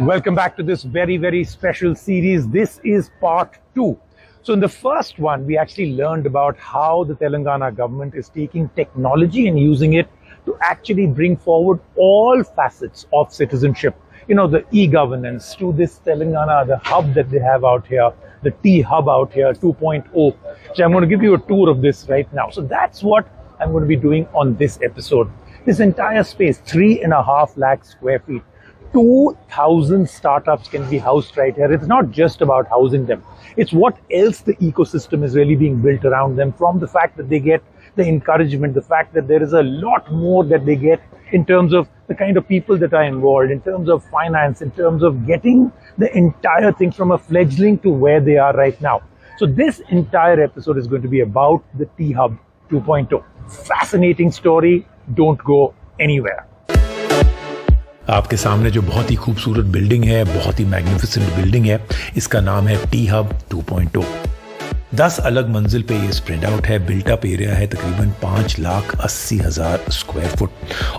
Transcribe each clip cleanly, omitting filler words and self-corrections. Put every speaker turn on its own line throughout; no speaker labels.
Welcome back to this very special series. This is part 2. So in the first one, we actually learned about how the Telangana government is taking technology and using it to actually bring forward all facets of citizenship. You know, the e-governance to this Telangana, the hub that they have out here, the T-Hub out here, 2.0. So I'm going to give you a tour of this right now. So that's what I'm going to be doing on this episode. This entire space, 3.5 lakh square feet. 2,000 startups can be housed right here. It's not just about housing them. It's what else the ecosystem is really being built around them, from the fact that they get the encouragement, the fact that there is a lot more that they get in terms of the kind of people that are involved, in terms of finance, in terms of getting the entire thing from a fledgling to where they are right now. So this entire episode is going to be about the T-Hub 2.0. Fascinating story. Don't go anywhere.
आपके सामने जो बहुत ही खूबसूरत building है, बहुत ही magnificent building है, इसका नाम है T-Hub 2.0। 10 अलग मंजिल पे ये स्प्रेड आउट है। बिल्ट अप एरिया है तकरीबन 5,80,000 स्क्वायर फुट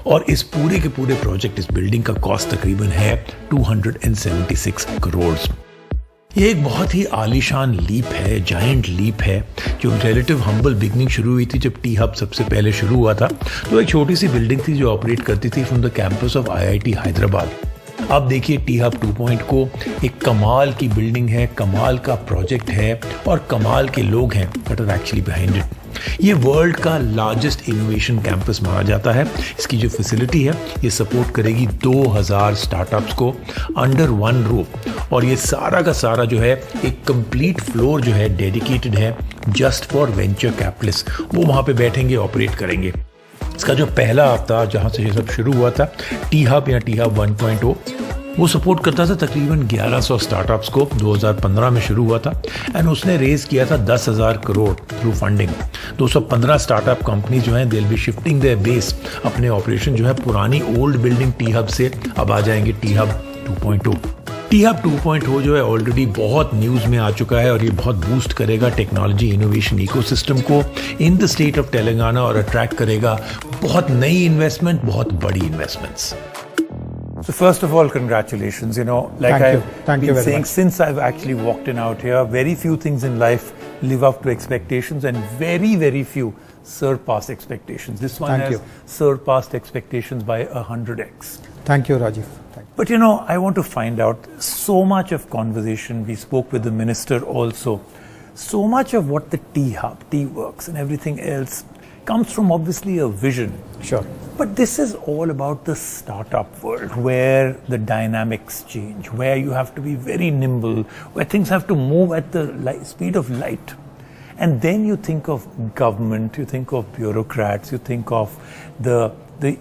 और इस पूरे के पूरे प्रोजेक्ट, इस बिल्डिंग का कॉस्ट तकरीबन है 276 करोड़। ये एक बहुत ही आलीशान लीप है, जायंट लीप है, जो रिलेटिव हम्बल बिगनिंग शुरू हुई थी। जब T-Hub सबसे पहले शुरू हुआ था तो एक छोटी सी बिल्डिंग थी जो ऑपरेट करती थी from the campus of IIT Hyderabad. अब देखिए T-Hub 2.0 को एक कमाल की बिल्डिंग है, कमाल का प्रोजेक्ट है और कमाल के लोग हैं that are actually behind it. ये वर्ल्ड का लार्जेस्ट इनोवेशन कैंपस माना जाता है। इसकी जो फैसिलिटी है ये सपोर्ट करेगी 2000 स्टार्टअप्स को अंडर वन रूफ, और ये सारा का सारा जो है एक कंप्लीट फ्लोर जो है डेडिकेटेड है जस्ट फॉर वेंचर कैपिटलिस्ट। वो वहाँ पे बैठेंगे, ऑपरेट करेंगे। इसका जो पहला हफ्ता जहाँ से ये सब शुरू हुआ था, T-Hub या T-Hub 1.0, वो सपोर्ट करता था तकरीबन 1100 स्टार्टअप्स को। 2015 में शुरू हुआ था एंड उसने रेज किया था 10,000 crore through funding. 215 startup company जो हैं, they will be shifting their base, अपने ऑपरेशन जो है पुरानी ओल्ड बिल्डिंग T-Hub से अब आ जाएंगे T-Hub 2.0। T-Hub 2.0 जो है ऑलरेडी बहुत न्यूज़ में आ चुका है और ये बहुत बूस्ट करेगा टेक्नोलॉजी इनोवेशन इकोसिस्टम को in the state of Telangana और अट्रैक्ट करेगा बहुत नई इन्वेस्टमेंट, बहुत बड़ी investments. So first of all, congratulations. You know, like I've been saying since I've actually walked in out here, very few things in life live up to expectations and very few surpass expectations. This one has surpassed expectations by 100x.
Thank you, Rajiv.
But you know, I want to find out so much of conversation. We spoke with the minister also. So much of what the T-Hub, T-Works and everything else comes from obviously a vision.
Sure.
But this is all about the startup world where the dynamics change, where you have to be very nimble, where things have to move at the speed of light. And then you think of government, you think of bureaucrats, you think of the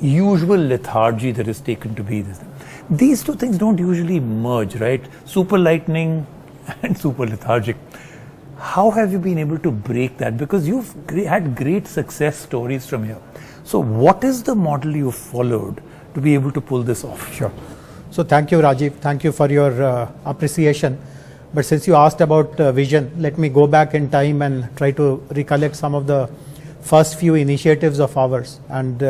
usual lethargy that is taken to be this. These two things don't usually merge, right? Super lightning and super lethargic. How have you been able to break that? Because you've had great success stories from here. So what is the model you followed to be able to pull this off?
Sure. So thank you, Rajiv. Thank you for your appreciation. But since you asked about vision, let me go back in time and try to recollect some of the first few initiatives of ours. And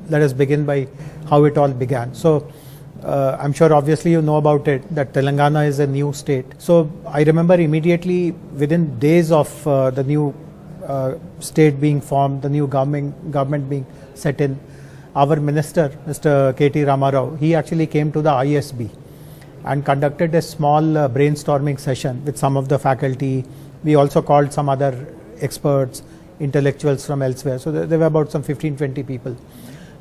let us begin by how it all began. So I'm sure obviously you know about it, that Telangana is a new state. So I remember immediately within days of the new state being formed, the new government being set in, our minister, Mr. K.T. Ramarao, he actually came to the ISB and conducted a small brainstorming session with some of the faculty. We also called some other experts, intellectuals from elsewhere. So there were about some 15-20 people.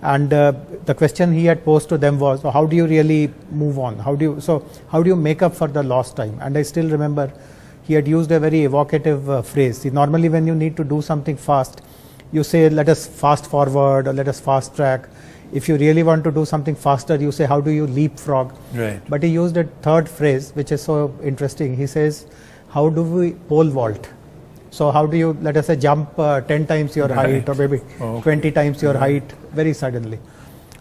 And the question he had posed to them was, so how do you really move on? How do you make up for the lost time? And I still remember he had used a very evocative phrase. See, normally when you need to do something fast, you say, let us fast forward or let us fast track. If you really want to do something faster, you say, how do you leapfrog?
Right.
But he used a third phrase, which is so interesting. He says, how do we pole vault? So how do you, let us say, jump 10 times your height or maybe 20 times your height very suddenly.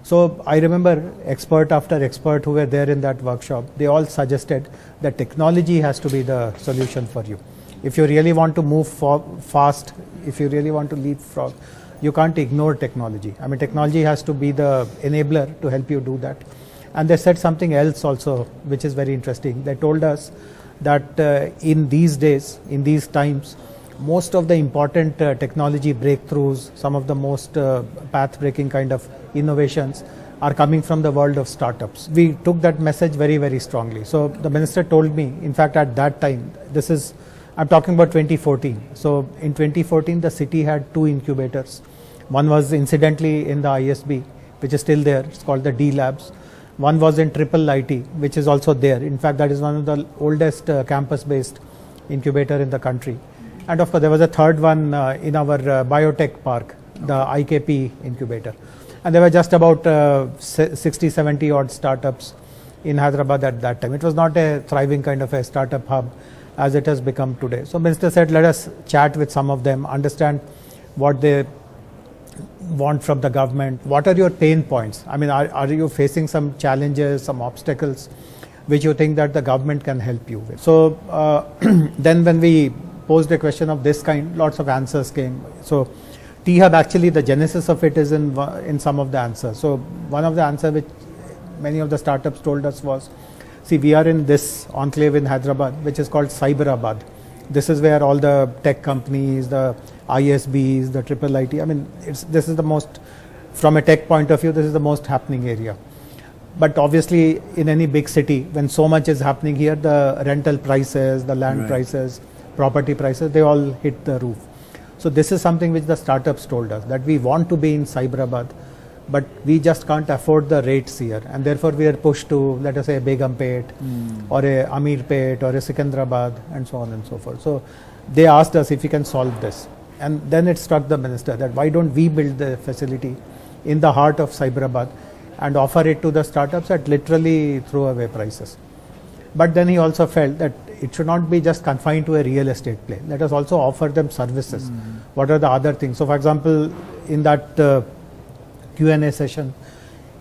So I remember expert after expert who were there in that workshop, they all suggested that technology has to be the solution for you. If you really want to move fast, if you really want to leapfrog, you can't ignore technology. I mean, technology has to be the enabler to help you do that. And they said something else also, which is very interesting. They told us that in these days, in these times, most of the important technology breakthroughs, some of the most path-breaking kind of innovations are coming from the world of startups. We took that message very, very strongly. So the minister told me, in fact, at that time, I'm talking about 2014. So in 2014, the city had 2 incubators. One was incidentally in the ISB, which is still there. It's called the D Labs. One was in Triple IT, which is also there. In fact, that is one of the oldest campus-based incubator in the country. And of course, there was a third one in our biotech park, the IKP incubator. And there were just about 60, 70 odd startups in Hyderabad at that time. It was not a thriving kind of a startup hub as it has become today. So Minister said, let us chat with some of them, understand what they want from the government. What are your pain points? I mean, are you facing some challenges, some obstacles, which you think that the government can help you with? So then when we posed a question of this kind, lots of answers came. So T-Hub, actually the genesis of it is in some of the answers. So one of the answers which many of the startups told us was, see, we are in this enclave in Hyderabad, which is called Cyberabad. This is where all the tech companies, the ISBs, the Triple IT, I mean, this is the most, from a tech point of view, this is the most happening area. But obviously, in any big city, when so much is happening here, the rental prices, the land prices, property prices, they all hit the roof. So this is something which the startups told us, that we want to be in Cyberabad, but we just can't afford the rates here, and therefore we are pushed to, let us say, a Begumpet or a Amirpet or a Secunderabad and so on and so forth. So they asked us if we can solve this, and then it struck the minister that why don't we build the facility in the heart of Cyberabad and offer it to the startups at literally throwaway prices. But then he also felt that it should not be just confined to a real estate play. Let us also offer them services. What are the other things? So for example, in that Q&A session,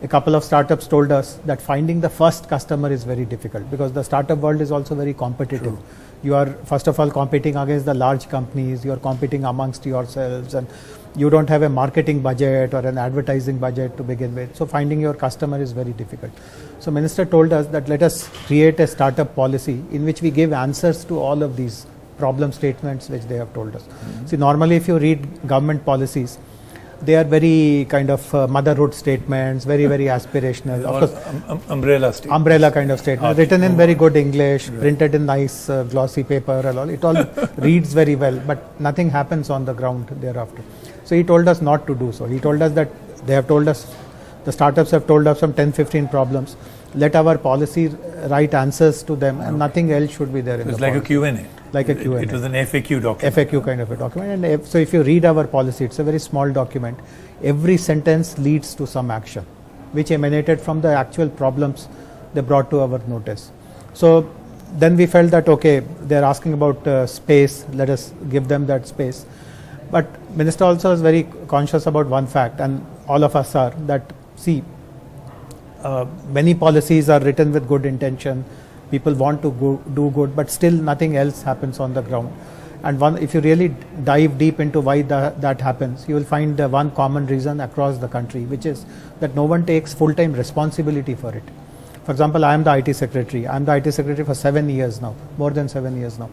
a couple of startups told us that finding the first customer is very difficult because the startup world is also very competitive. True. You are first of all competing against the large companies, you are competing amongst yourselves, and you don't have a marketing budget or an advertising budget to begin with. So finding your customer is very difficult. So Minister told us that let us create a startup policy in which we give answers to all of these problem statements which they have told us. See, normally if you read government policies, they are very kind of motherhood statements, very, very aspirational. Of course,
umbrella statements.
Umbrella kind of statements, written in very good English, printed in nice glossy paper and all. It all reads very well, but nothing happens on the ground thereafter. So he told us not to do so. He told us that they have told us, the startups have told us some 10-15 problems. Let our policy write answers to them, and nothing else should be there in the
policy. It's like a Q&A.
Like a Q&A.
It was an FAQ document.
FAQ kind of a document. And so if you read our policy, it's a very small document. Every sentence leads to some action, which emanated from the actual problems they brought to our notice. So then we felt that, okay, they're asking about space, let us give them that space. But Minister also is very conscious about one fact, and all of us are, that see, many policies are written with good intention. People want to do good, but still nothing else happens on the ground. And if you really dive deep into why that happens, you will find one common reason across the country, which is that no one takes full-time responsibility for it. For example, I am the IT secretary. I am the IT secretary for 7 years now, more than 7 years now.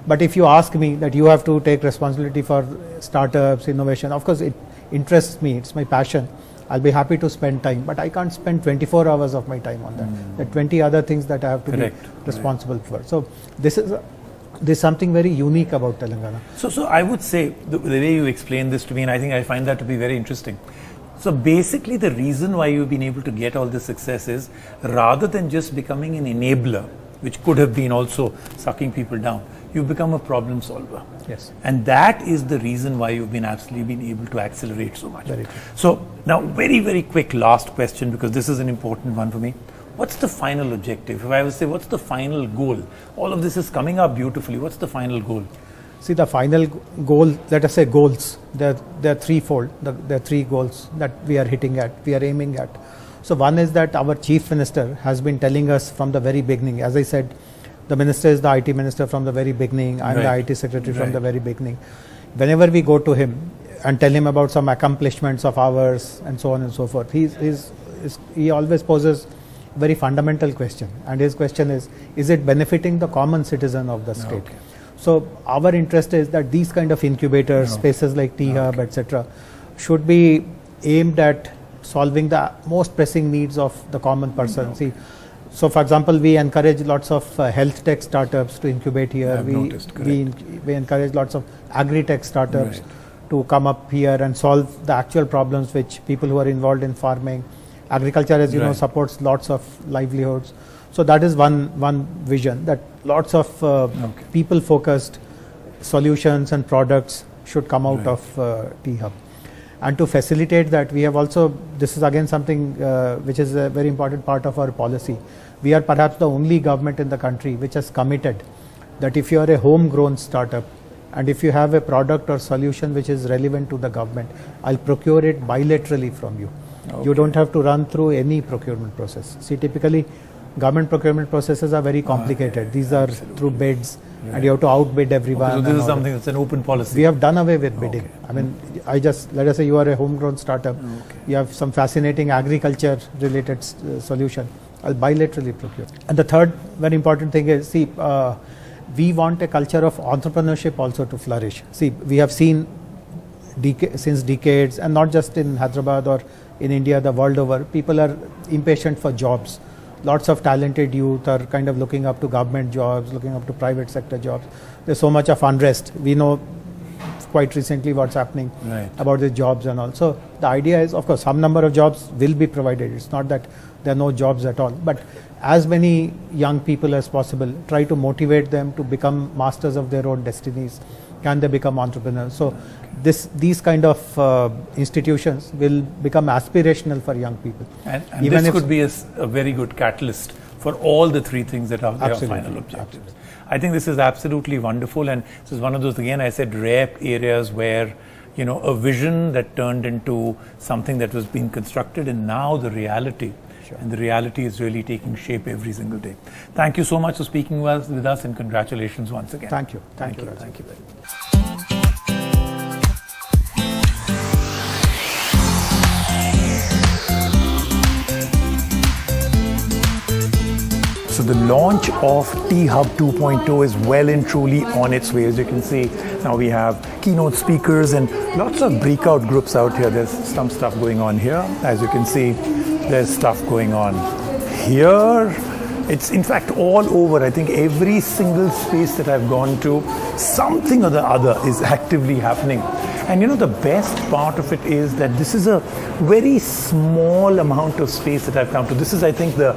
But if you ask me that you have to take responsibility for startups, innovation, of course it interests me, it's my passion. I'll be happy to spend time, but I can't spend 24 hours of my time on that. There are 20 other things that I have to be responsible for. So this is something very unique about Telangana.
So I would say, the way you explain this to me, and I think I find that to be very interesting. So basically the reason why you've been able to get all this success is, rather than just becoming an enabler, which could have been also sucking people down, you've become a problem solver.
Yes.
And that is the reason why you've been absolutely been able to accelerate so much.
Very true.
So now very, very quick last question, because this is an important one for me. What's the final objective? If I would say, what's the final goal? All of this is coming up beautifully. What's the final goal?
See, the final goal, let us say goals, they're threefold. There are 3 goals that we are hitting at, we are aiming at. So one is that our Chief Minister has been telling us from the very beginning, as I said, the Minister is the IT Minister from the very beginning, I'm the IT Secretary from the very beginning. Whenever we go to him and tell him about some accomplishments of ours and so on and so forth, he always poses very fundamental question, and his question is it benefiting the common citizen of the state?
Okay.
So our interest is that these kind of incubators, spaces like T-Hub, etc., should be aimed at solving the most pressing needs of the common person. See, so for example, we encourage lots of health tech startups to incubate here. We encourage lots of agri-tech startups to come up here and solve the actual problems which people who are involved in farming. Agriculture, as you know, supports lots of livelihoods. So that is one vision, that lots of people-focused solutions and products should come out of T-Hub. And to facilitate that, we have also, this is again something which is a very important part of our policy. We are perhaps the only government in the country which has committed that if you are a homegrown startup and if you have a product or solution which is relevant to the government, I'll procure it bilaterally from you. You don't have to run through any procurement process. See, typically government procurement processes are very complicated. These are through bids, and you have to outbid everyone.
So this is something that's an open policy.
We have done away with bidding. I mean, let us say you are a homegrown startup. You have some fascinating agriculture related solution. I'll bilaterally procure. And the third very important thing is, see, we want a culture of entrepreneurship also to flourish. See, we have seen since decades, and not just in Hyderabad or in India, the world over, people are impatient for jobs. Lots of talented youth are kind of looking up to government jobs, looking up to private sector jobs. There's so much of unrest. We know quite recently what's happening about the jobs and all. So the idea is, of course, some number of jobs will be provided. It's not that there are no jobs at all. But as many young people as possible, try to motivate them to become masters of their own destinies. Can they become entrepreneurs? So these kind of institutions will become aspirational for young people.
And this could be a very good catalyst for all the three things that are their final objectives. I think this is absolutely wonderful, and this is one of those, again, I said, rare areas where, you know, a vision that turned into something that was being constructed, and now the reality. And the reality is really taking shape every single day. Thank you so much for speaking with us, and congratulations once again.
Thank you.
Thank you very much. So the launch of T-Hub 2.0 is well and truly on its way. As you can see, now we have keynote speakers and lots of breakout groups out here. There's some stuff going on here. As you can see, there's stuff going on here. It's in fact all over. I think every single space that I've gone to, something or the other is actively happening. And you know, the best part of it is that this is a very small amount of space that I've come to. This is, I think, the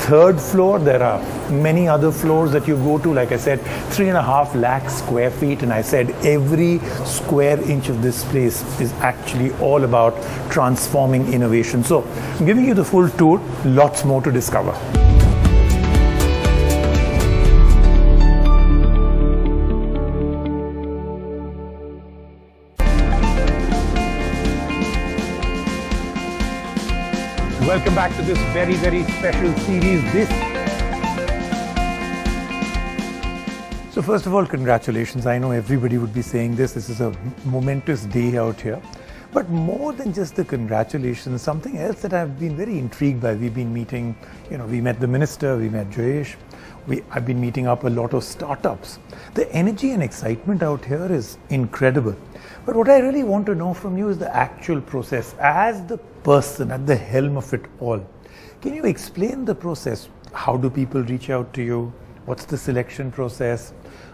third floor. There are many other floors that you go to. Like I said, 3.5 lakh square feet. And I said every square inch of this place is actually all about transforming innovation. So I'm giving you the full tour. Lots more to discover.
Welcome back to this very, very special series.
So first of all, congratulations. I know everybody would be saying this. This is a momentous day out here. But more than just the congratulations, something else that I've been very intrigued by. We've been meeting, you know, we met the minister, we met Jayesh. I've been meeting up a lot of startups. The energy and excitement out here is incredible. But what I really want to know from you is the actual process. As the person at the helm of it all, can you explain the process? How do people reach out to you? What's the selection process?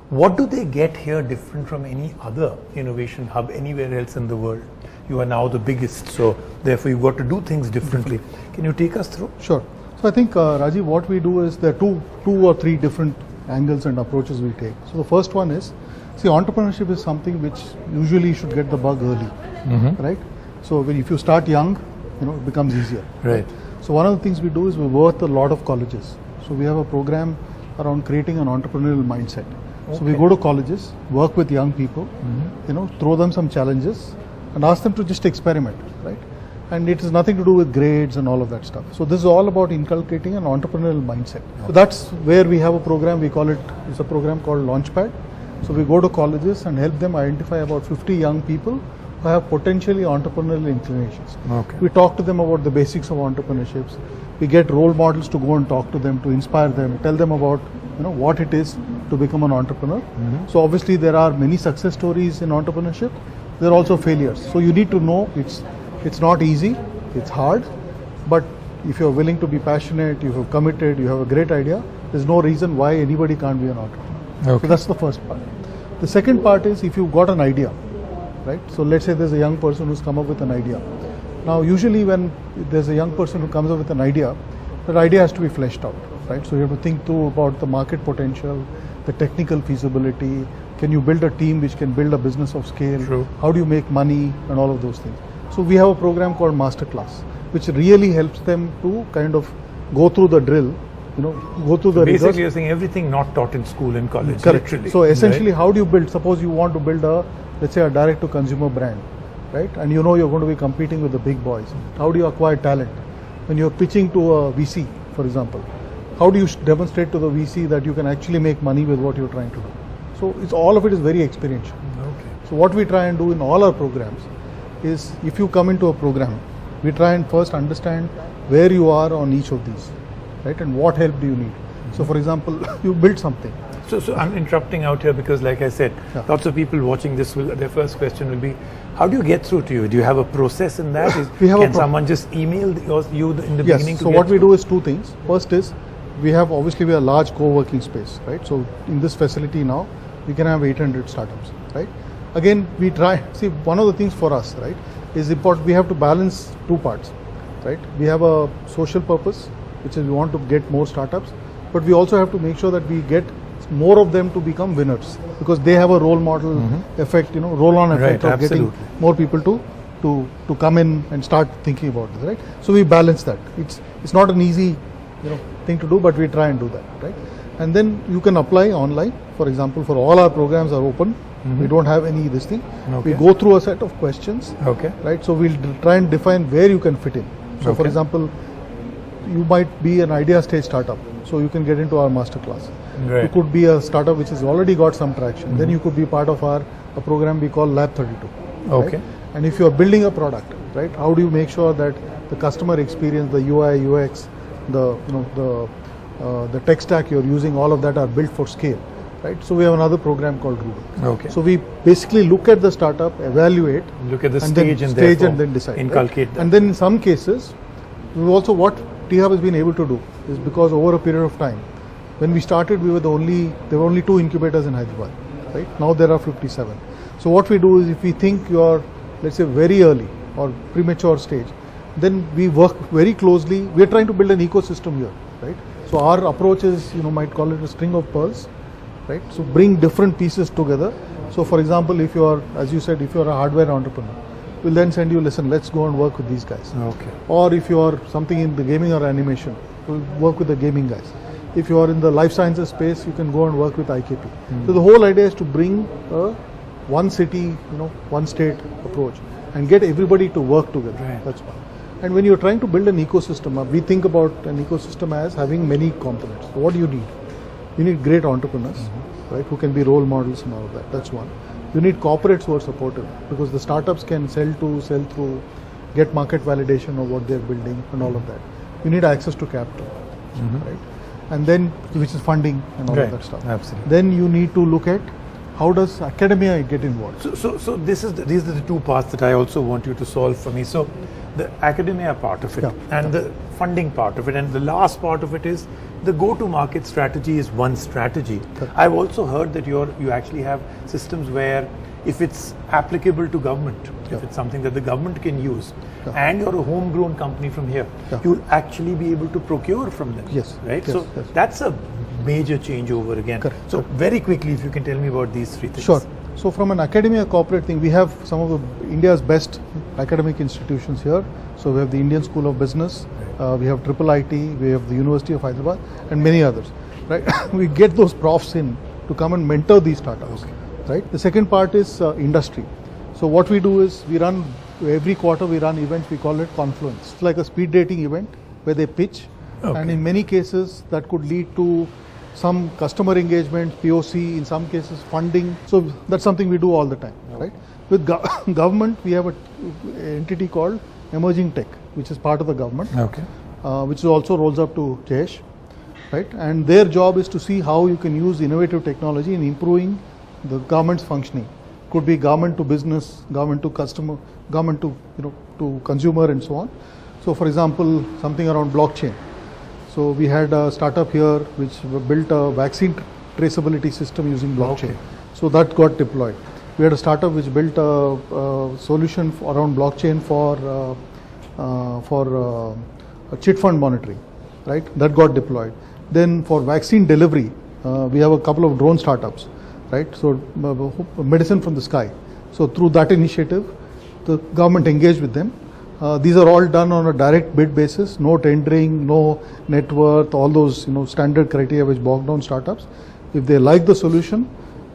What do they get here different from any other innovation hub anywhere else in the world? You are now the biggest, so therefore you've got to do things differently. Can you take us through?
Sure. So I think, Rajiv, what we do is there are two or three different angles and approaches we take. So the first one is, see, entrepreneurship is something which usually should get the bug early, right? So if you start young, you know, it becomes easier.
Right.
So one of the things we do is we work with a lot of colleges. So we have a program around creating an entrepreneurial mindset. So we go to colleges, work with young people, you know, throw them some challenges and ask them to just experiment, right? And it has nothing to do with grades and all of that stuff. So this is all about inculcating an entrepreneurial mindset. So that's where we have a program, we call it, it's a program called Launchpad. So we go to colleges and help them identify about 50 young people who have potentially entrepreneurial inclinations. We talk to them about the basics of entrepreneurship. We get role models to go and talk to them, to inspire them, tell them about what it is to become an entrepreneur. So obviously there are many success stories in entrepreneurship. There are also failures. So you need to know it's not easy, it's hard, but if you're willing to be passionate, you have committed, you have a great idea, there's no reason why anybody can't be an entrepreneur.
Okay.
So that's the first part. The second part is if you've got an idea, right? So let's say there's a young person who's come up with an idea. Now usually when there's a young person who comes up with an idea, that idea has to be fleshed out, right? So you have to think through about the market potential, the technical feasibility, can you build a team which can build a business of scale?
True.
How do you make money and all of those things? So we have a program called Masterclass, which really helps them to kind of go through the drill, go through the
Basically,
rigors.
you're saying everything not taught in school and college.
Correct.
Literally,
So essentially,
right?
how do you build? Suppose you want to build let's say a direct-to-consumer brand, right? And you're going to be competing with the big boys. How do you acquire talent? When you're pitching to a VC, for example, how do you demonstrate to the VC that you can actually make money with what you're trying to do? So all of it is very experiential.
Okay.
So what we try and do in all our programs is, if you come into a program, we try and first understand where you are on each of these, right? And what help do you need? So for example, you build something.
So I'm interrupting out here because, like I said,
Yeah.
lots of people watching this their first question will be, how do you get through to you? Do you have a process in that? Can someone just email you in the beginning?
Yes. So what we do is two things. First is we have a large co-working space, right? So in this facility now, we can have 800 startups, right? Again, we try, see, one of the things for us, right, is important. We have to balance two parts, right? We have a social purpose, which is we want to get more startups, but we also have to make sure that we get more of them to become winners, because they have a role model effect, roll-on effect
Right,
of getting
absolutely.
more people to come in and start thinking about this, right? So we balance that. It's not an easy thing to do, but we try and do that, right? And then you can apply online. For example, for all our programs are open. We don't have any this thing.
Okay.
We go through a set of questions,
Okay.
right? So we'll try and define where you can fit in. So for
Okay.
example, you might be an idea stage startup, so you can get into our masterclass.
Right.
You could be a startup which has already got some traction. Then you could be part of a program we call Lab 32.
Okay.
Right? And if you are building a product, right, how do you make sure that the customer experience, the UI, UX, the tech stack you're using, all of that are built for scale, right? So we have another program called Rubik.
Okay.
So we basically look at the startup, evaluate,
Look at the
and
stage
then
and
stage
therefore
and then decide.
inculcate
right?
that.
And then in some cases, we also, what T-Hub has been able to do is, because over a period of time, when we started, there were only 2 incubators in Hyderabad, right? Now there are 57. So what we do is, if we think you are, let's say, very early or premature stage, then we work very closely. We are trying to build an ecosystem here, right? So our approach is, might call it a string of pearls, right? So bring different pieces together. So for example, if you are, as you said, if you are a hardware entrepreneur, we'll then send you, listen, let's go and work with these guys.
Okay.
Or if you are something in the gaming or animation, we'll work with the gaming guys. If you are in the life sciences space, you can go and work with IKP. So the whole idea is to bring a one city, one state approach and get everybody to work together.
Right.
That's one. And when you're trying to build an ecosystem, we think about an ecosystem as having many components. So what do you need? You need great entrepreneurs, right, who can be role models and all of that. That's one. You need corporates who are supportive, because the startups can sell through, get market validation of what they're building and all of that. You need access to capital, right? And then, which is funding and all
Right.
of that stuff.
Absolutely.
Then you need to look at how does academia get involved.
So these are the two parts that I also want you to solve for me. So the academia part of it
Yeah.
and the funding part of it, and the last part of it is the go-to-market strategy is one strategy.
Correct.
I've also heard that you actually have systems where, if it's applicable to government, if it's something that the government can use, and you're a homegrown company from here, you'll actually be able to procure from them.
Yes.
Right?
Yes,
So
yes.
that's a major changeover again.
Correct.
So very quickly, if you can tell me about these three things.
Sure. So from an academia corporate thing, we have some of India's best academic institutions here. So we have the Indian School of Business, we have IIIT, we have the University of Hyderabad, and many others. Right? We get those profs in to come and mentor these startups. Right? The second part is industry. So what we do is, we run every quarter, we run events. We call it Confluence. It's like a speed dating event where they pitch, and in many cases that could lead to some customer engagement, POC, in some cases funding. So that's something we do all the time, right? With government, we have an entity called Emerging Tech, which is part of the government.
Okay.
which also rolls up to Jayesh, right? And their job is to see how you can use innovative technology in improving the government's functioning. Could be government to business, government to customer, government to to consumer, and so on. So, for example, something around blockchain. So we had a startup here which built a vaccine traceability system using blockchain.
Okay.
So that got deployed. We had a startup which built a solution around blockchain for chit fund monitoring, right? That got deployed. Then for vaccine delivery, we have a couple of drone startups, right? So medicine from the sky. So through that initiative, the government engaged with them. These are all done on a direct bid basis, no tendering, no net worth, all those standard criteria which bog down startups. If they like the solution,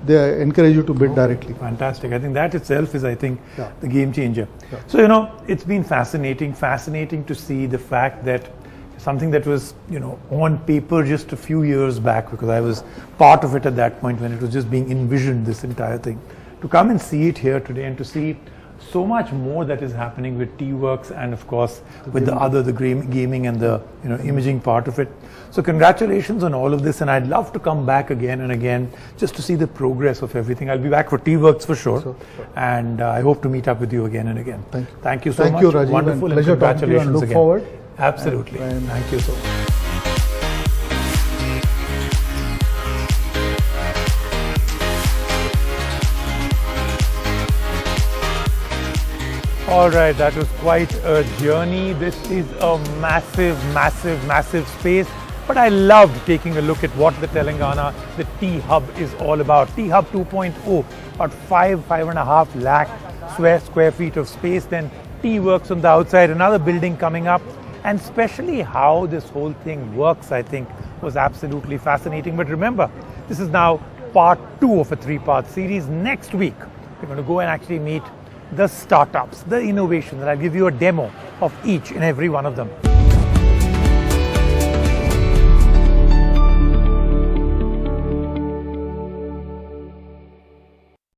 they encourage you to bid directly.
Fantastic. I think that itself is,
Yeah.
the game changer.
Yeah.
So, it's been fascinating to see the fact that something that was, on paper just a few years back, because I was part of it at that point when it was just being envisioned, this entire thing, to come and see it here today and to see so much more that is happening with T-Works and of course with the gaming and the imaging part of it. So congratulations on all of this, and I'd love to come back again and again just to see the progress of everything. I'll be back for T-Works for sure. And I hope to meet up with you again and again.
Thank you.
Thank you so
Thank
much.
you, Rajiv.
Wonderful, and
Pleasure talking to you, and
congratulations
look
again.
forward.
Absolutely.
And
thank you so much. All right, that was quite a journey. This is a massive space. But I loved taking a look at what the Telangana, the T-Hub is all about. T-Hub 2.0, about 5.5 lakh square feet of space. Then T-Works on the outside, another building coming up. And especially how this whole thing works, I think, was absolutely fascinating. But remember, this is now part 2 of a 3-part series. Next week, we're going to go and actually meet the startups, the innovations, and I'll give you a demo of each and every one of them.